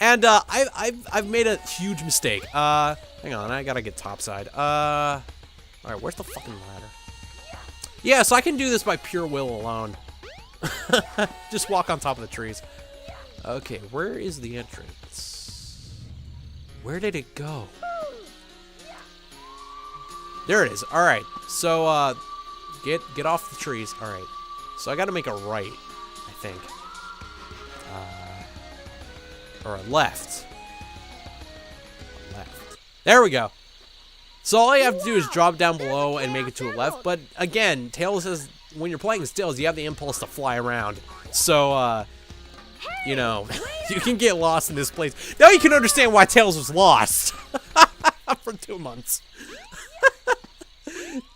And I've made a huge mistake. Hang on, I gotta get topside. All right, where's the fucking ladder? Yeah, so I can do this by pure will alone. Just walk on top of the trees. Okay, where is the entrance? Where did it go? There it is. All right, so get off the trees. All right, so I gotta make a right, I think. Or a left. Left. There we go. So all you have to do is drop down below and make it to a left. But again, Tails says when you're playing as Tails, you have the impulse to fly around. So, you know, you can get lost in this place. Now you can understand why Tails was lost for 2 months.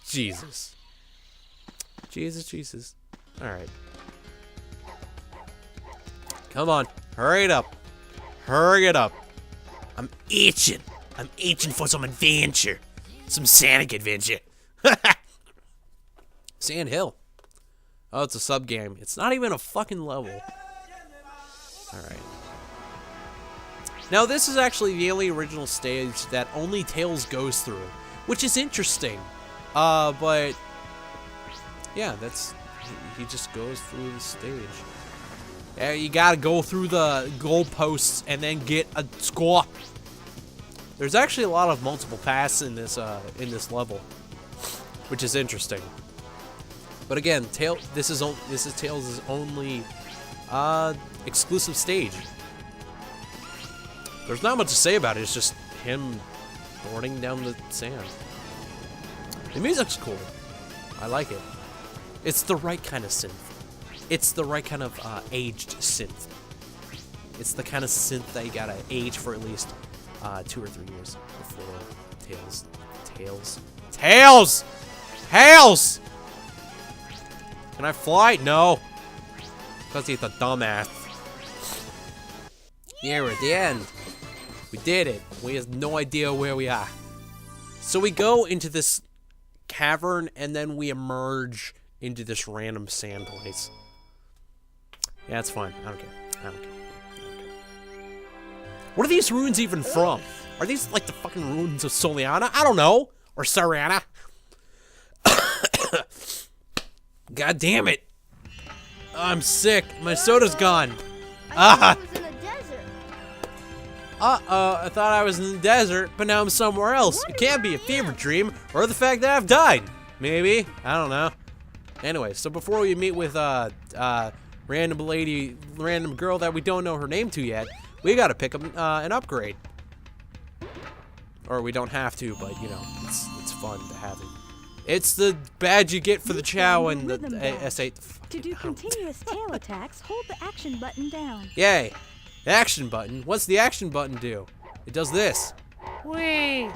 Jesus. Jesus. All right. Come on, hurry it up. Hurry it up. I'm itching for some adventure. Some Sonic adventure. Sand Hill. Oh, it's a sub-game. It's not even a fucking level. Alright. Now, this is actually the only original stage that only Tails goes through, which is interesting. But, yeah, that's... He just goes through the stage. You gotta go through the goalposts and then get a score. There's actually a lot of multiple paths in this level, which is interesting. But again, this is Tails' only exclusive stage. There's not much to say about it. It's just him boarding down the sand. The music's cool. I like it. It's the right kind of synth. It's the right kind of aged synth. It's the kind of synth that you gotta age for at least 2 or 3 years before Tails! Can I fly? No. Because he's a dumbass. Yeah, we're at the end. We did it. We have no idea where we are. So we go into this cavern and then we emerge into this random sand place. Yeah, it's fine. I don't care. What are these ruins even from? Are these like the fucking ruins of Soliana? I don't know. Or Sarana. God damn it. I'm sick. My soda's gone. Uh-oh, I thought I was in the desert, but now I'm somewhere else. It can't be a fever dream or the fact that I've died. Maybe. I don't know. Anyway, so before we meet with random girl that we don't know her name to yet, we gotta pick up an upgrade. Or we don't have to, but you know, it's fun to have it. It's the badge you get for the Chow and the S8. To do continuous tail attacks, hold the action button down. Yay. The action button? What's the action button do? It does this. Whee!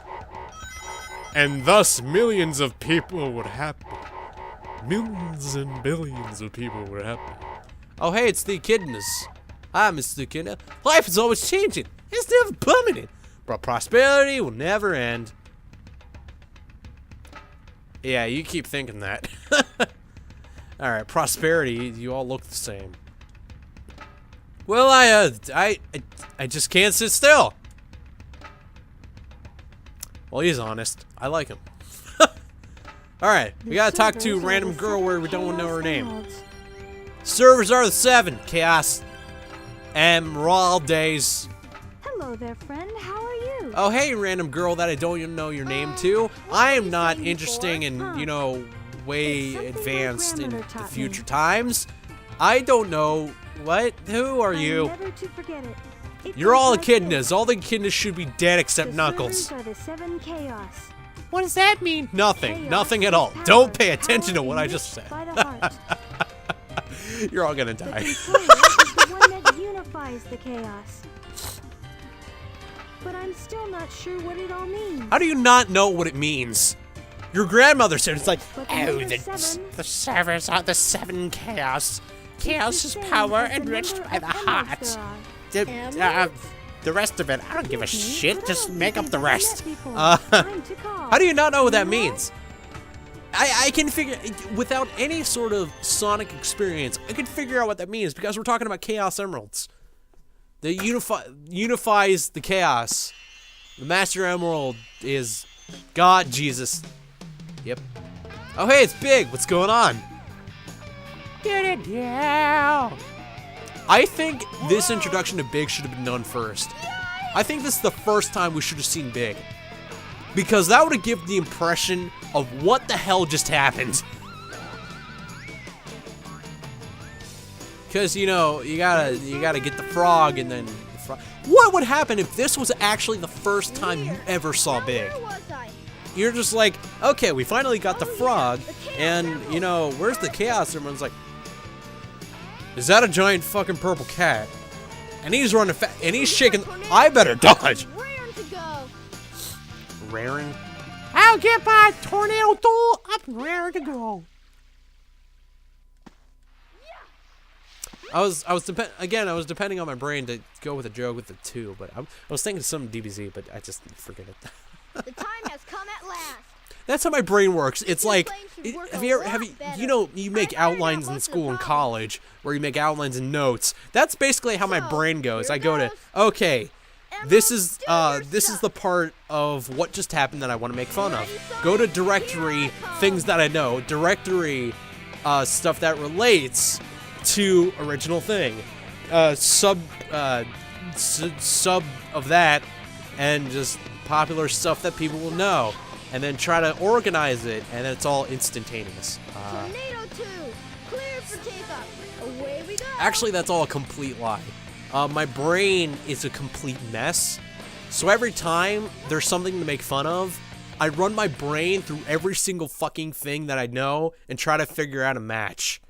And thus millions of people would happen. Millions and billions of people were happy. Oh, hey, it's the Echidnas. Hi, Mr. Echidna. Life is always changing. It's never permanent. But prosperity will never end. Yeah, you keep thinking that. Alright, prosperity, you all look the same. Well, I just can't sit still. Well, he's honest. I like him. Alright, we gotta talk to a random girl where we don't know her name. Servers are the 7. Chaos. Emerald days. Hello there, friend. How are you? Oh, hey, random girl that I don't even know your name to. I am not interesting and, you know, way advanced in the future times. I don't know. What? Who are you? Never to forget it. You're all echidnas. All the echidnas should be dead except Knuckles. Are the 7 chaos. What does that mean? Nothing. Nothing at all. Don't pay attention to what I just said. You're all gonna die. The is the one that unifies the chaos. But I'm still not sure what it all means. How do you not know what it means? Your grandmother said it's like, oh, the servers are the 7 chaos. Chaos is power enriched by the heart. The rest of it, I don't give a shit. Just make up the rest. How do you not know what that means? I can figure, without any sort of Sonic experience, I can figure out what that means because we're talking about Chaos Emeralds. that unifies the chaos. The Master Emerald is God, Jesus. Yep. Oh, hey, it's Big. What's going on? Yeah. I think this introduction to Big should have been done first. I think this is the first time we should have seen Big. Because that would have given the impression of what the hell just happened. Because, you know, you gotta get the frog and then... What would happen if this was actually the first time you ever saw Big? You're just like, okay, we finally got the frog, and, you know, where's the chaos? Everyone's like, is that a giant fucking purple cat? And he's running fast, and he's shaking. I better dodge. Raring? I'll get my tornado tool. I'm raring to go. I was depending on my brain to go with a joke with the 2, but I was thinking some DBZ, but I just forget it. The time has come at last. That's how my brain works. It's like, you make outlines in school and college, where you make outlines and notes. That's basically how my brain goes. I go to, okay, this is the part of what just happened that I want to make fun of. Go to directory, things that I know, directory, stuff that relates to original thing, sub of that, and just popular stuff that people will know, and then try to organize it, and it's all instantaneous. Tornado 2, clear for takeoff. Away we go. Actually, that's all a complete lie. My brain is a complete mess, so every time there's something to make fun of, I run my brain through every single fucking thing that I know and try to figure out a match.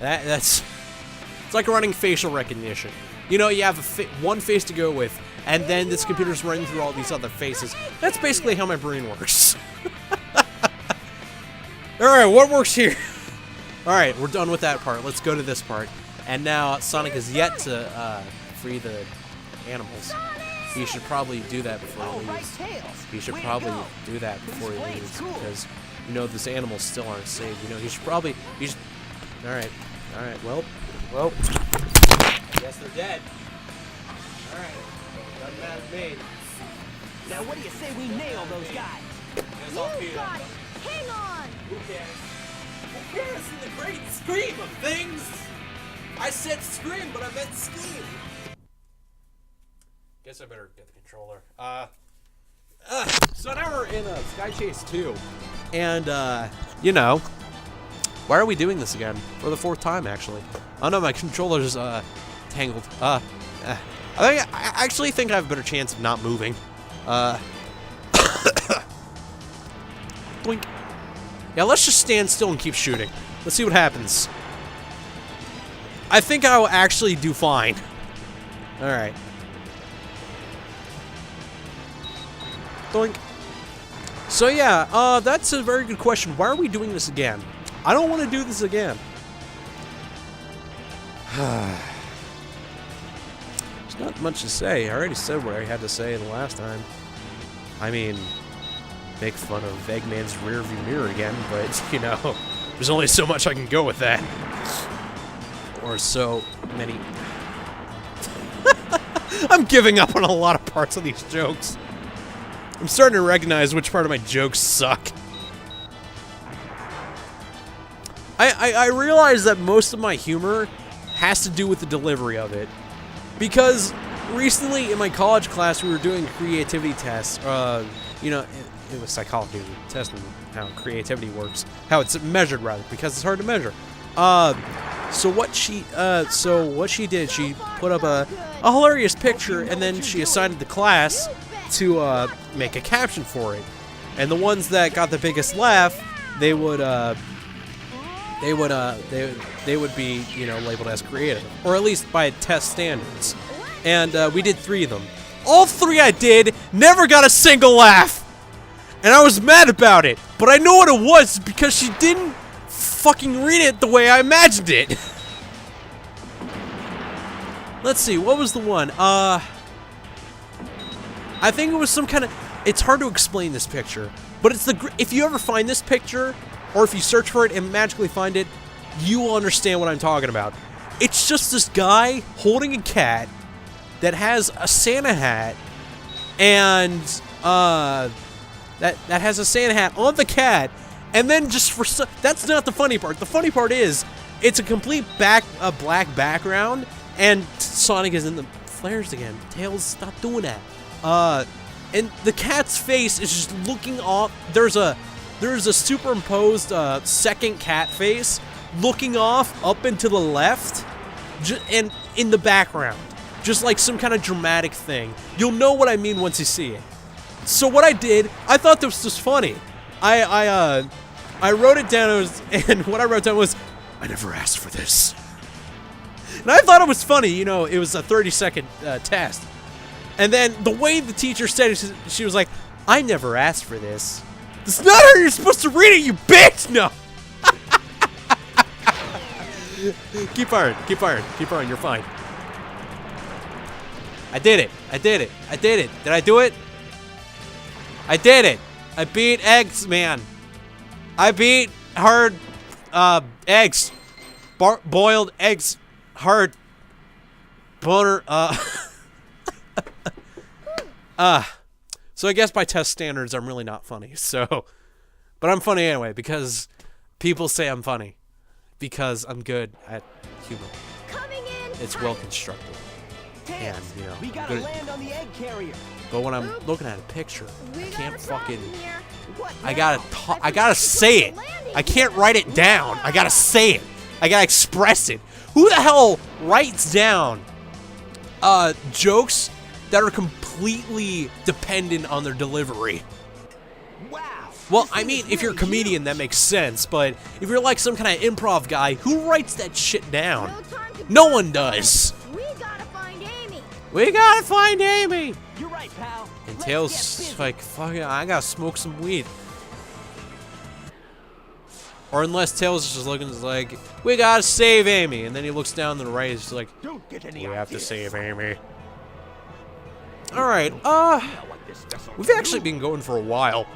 It's like running facial recognition. You know, you have one face to go with, and then this computer's running through all these other faces. That's basically how my brain works. Alright, what works here? Alright, we're done with that part. Let's go to this part. And now Sonic is yet to free the animals. He should probably do that before he leaves. He should probably do that before he leaves, because, you know, these animals still aren't safe. You know, he should... Alright, well, I guess they're dead. Alright, doesn't matter to me. Now what do you say we nail those guys? You got it. Hang on. Who cares? Who cares in the great scheme of things? I said scream, but I meant scheme. Guess I better get the controller. So now we're in Sky Chase 2. And, you know, why are we doing this again? For the 4th time, actually. Oh no, my controller's, tangled. I actually think I have a better chance of not moving. Blink. Yeah, let's just stand still and keep shooting. Let's see what happens. I think I will actually do fine. Alright. Doink. So yeah, that's a very good question. Why are we doing this again? I don't want to do this again. There's not much to say. I already said what I had to say the last time. I mean, make fun of Eggman's rearview mirror again, but, you know, there's only so much I can go with that. Or so many. I'm giving up on a lot of parts of these jokes. I'm starting to recognize which part of my jokes suck. I realize that most of my humor has to do with the delivery of it. Because recently in my college class we were doing creativity tests. You know, it was psychology testing how creativity works. How it's measured, rather, because it's hard to measure. So what she did, she put up a hilarious picture, and then she assigned the class to make a caption for it. And the ones that got the biggest laugh, they would be, you know, labeled as creative, or at least by test standards. And we did 3 of them. All 3 I did never got a single laugh, and I was mad about it. But I know what it was, because she didn't fucking read it the way I imagined it. Let's see, what was the one? I think it was some kind of... It's hard to explain this picture, but it's the... If you ever find this picture, or if you search for it and magically find it, you will understand what I'm talking about. It's just this guy holding a cat that has a Santa hat, and that has a Santa hat on the cat, and then just that's not the funny part. The funny part is it's a complete black background, and Sonic is in the flares again. Tails, stop doing that. And the cat's face is just looking off. There's a superimposed second cat face looking off up and to the left, and in the background. Just like some kind of dramatic thing. You'll know what I mean once you see it. So what I did, I thought this was funny. I wrote it down, and what I wrote down was, I never asked for this. And I thought it was funny, you know, it was a 30-second test. And then the way the teacher said it, she was like, I never asked for this. That's not how you're supposed to read it, you bitch! No! Keep firing, keep firing, keep firing, you're fine. I did it. I did it. I did it. Did I do it? I did it. I beat Eggs Man. I beat hard eggs. Boiled eggs. Hard butter. So I guess by test standards, I'm really not funny. So, but I'm funny anyway because people say I'm funny because I'm good at humor. It's well constructed. And, you know, we gotta land on the egg carrier. But when I'm looking at a picture, I can't fucking. What I now? gotta say it. I can't write it down. I gotta say it. I gotta express it. Who the hell writes down jokes that are completely dependent on their delivery? Wow. Well, I mean, if you're a comedian, that makes sense. But if you're like some kind of improv guy, who writes that shit down? No one does. We gotta find Amy! You're right, pal. And Let's Tails get is busy. like, fuck it, I gotta smoke some weed. Or unless Tails is just looking, is like, we gotta save Amy. And then he looks down to the right, he's just like, Don't get any we have to ideas. save Amy. Alright, You know what this doesn't we've do? actually been going for a while.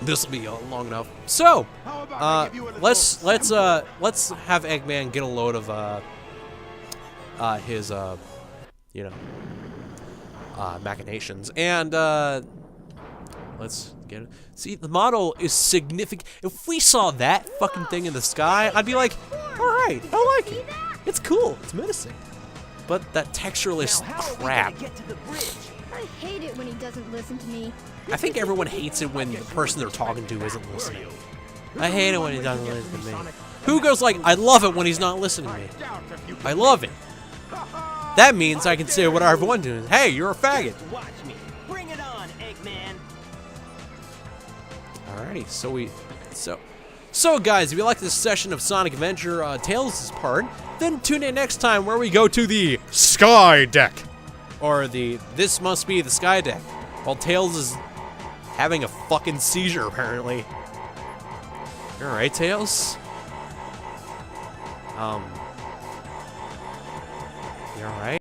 This'll be long enough. So, How about I give you a little let's have Eggman get a load of his you know, machinations, and let's get it. See, the model is significant. If we saw that fucking thing in the sky, I'd be like, all right, I like it. It's cool. It's menacing. But that textureless Now, how are we crap. gonna get to the bridge? I hate it when he doesn't listen to me. I think everyone hates it when the person they're talking to isn't listening. I hate it when he doesn't listen to me. Who goes like, I love it when he's not listening to me. I love it. That means I can say what I want to. Hey, you're a faggot. Watch me. Bring it on, Eggman. Alrighty, so guys, if you like this session of Sonic Adventure Tails' part, then tune in next time where we go to the Sky Deck. Or this must be the Sky Deck. While Tails is having a fucking seizure, apparently. Alright, Tails? You alright?